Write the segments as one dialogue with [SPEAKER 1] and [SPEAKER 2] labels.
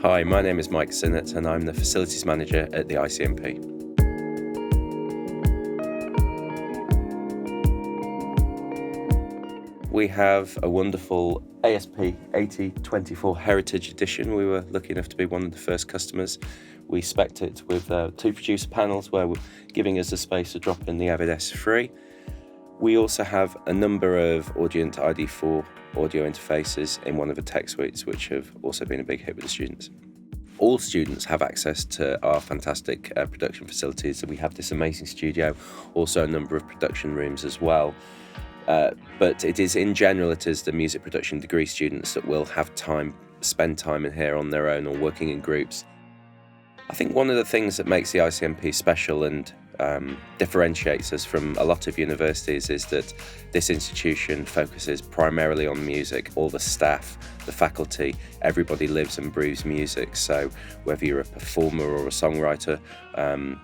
[SPEAKER 1] Hi, my name is Mike Sinnott and I'm the Facilities Manager at the ICMP. We have a wonderful ASP 8024 Heritage Edition. We were lucky enough to be one of the first customers. We spec'd it with two producer panels where we're giving us the space to drop in the Avid S3. We also have a number of Audient ID4 audio interfaces in one of the tech suites, which have also been a big hit with the students. All students have access to our fantastic production facilities. So we have this amazing studio, also a number of production rooms as well. But it is, in general, it is the music production degree students that will have spend time in here on their own or working in groups. I think one of the things that makes the ICMP special and differentiates us from a lot of universities is that this institution focuses primarily on music. All the staff, the faculty, everybody lives and breathes music. So whether you're a performer or a songwriter,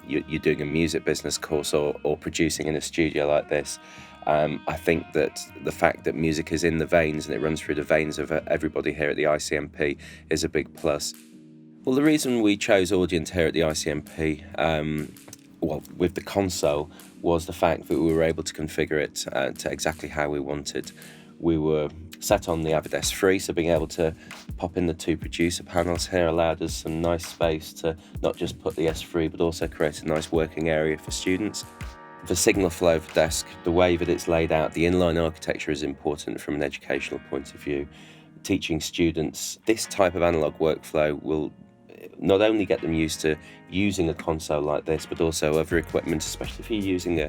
[SPEAKER 1] you're doing a music business course or producing in a studio like this, I think that the fact that music is in the veins and it runs through the veins of everybody here at the ICMP is a big plus. Well, the reason we chose Audient here at the ICMP, with the console, was the fact that we were able to configure it to exactly how we wanted. We were set on the Avid S3, so being able to pop in the two producer panels here allowed us some nice space to not just put the S3, but also create a nice working area for students. The signal flow of the desk, the way that it's laid out, the inline architecture is important from an educational point of view. Teaching students this type of analog workflow will not only get them used to using a console like this, but also other equipment, especially if you're using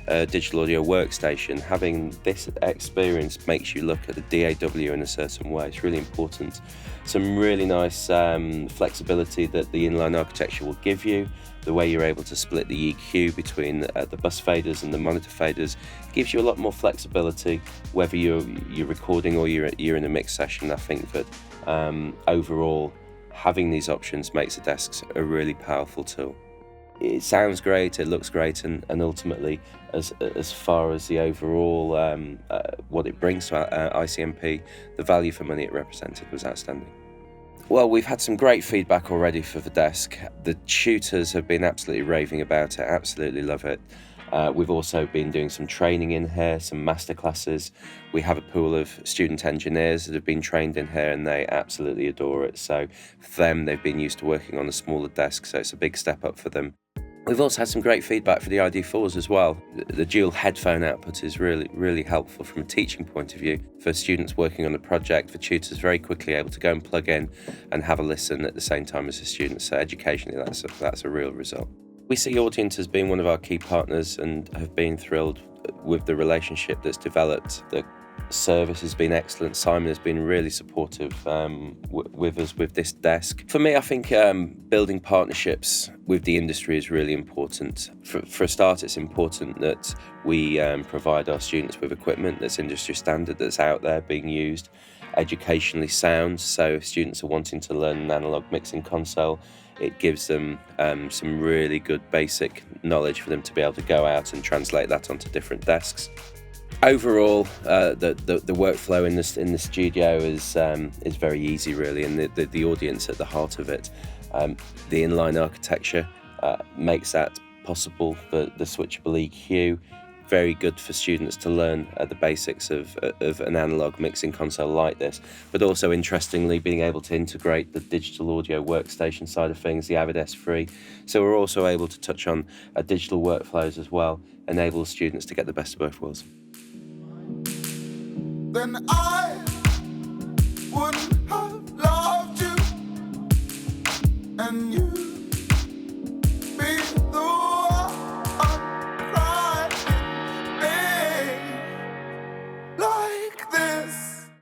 [SPEAKER 1] a digital audio workstation. Having this experience makes you look at the DAW in a certain way. It's really important. Some really nice flexibility that the inline architecture will give you. The way you're able to split the EQ between the bus faders and the monitor faders gives you a lot more flexibility, whether you're recording or you're in a mix session. I think that overall, having these options makes the desks a really powerful tool. It sounds great, it looks great, and ultimately, as far as the overall what it brings to ICMP, the value for money it represented was outstanding. Well, we've had some great feedback already for the desk. The tutors have been absolutely raving about it, absolutely love it. We've also been doing some training in here, some masterclasses. We have a pool of student engineers that have been trained in here and they absolutely adore it. So for them, they've been used to working on a smaller desk, so it's a big step up for them. We've also had some great feedback for the ID4s as well. The dual headphone output is really, really helpful from a teaching point of view. For students working on a project, for tutors very quickly able to go and plug in and have a listen at the same time as the students. So educationally, that's a real result. We see Audient as being one of our key partners and have been thrilled with the relationship that's developed. The service has been excellent. Simon has been really supportive with us with this desk. For me, I think building partnerships with the industry is really important. For a start, it's important that we provide our students with equipment that's industry standard, that's out there being used, educationally sound. So if students are wanting to learn an analog mixing console, it gives them some really good basic knowledge for them to be able to go out and translate that onto different desks. Overall, the workflow in the studio is very easy, really, and the audience at the heart of it. The inline architecture makes that possible. The switchable EQ, very good for students to learn the basics of an analog mixing console like this, but also interestingly being able to integrate the digital audio workstation side of things, the Avid S3. So we're also able to touch on digital workflows as well, enable students to get the best of both worlds.
[SPEAKER 2] Then I wouldn't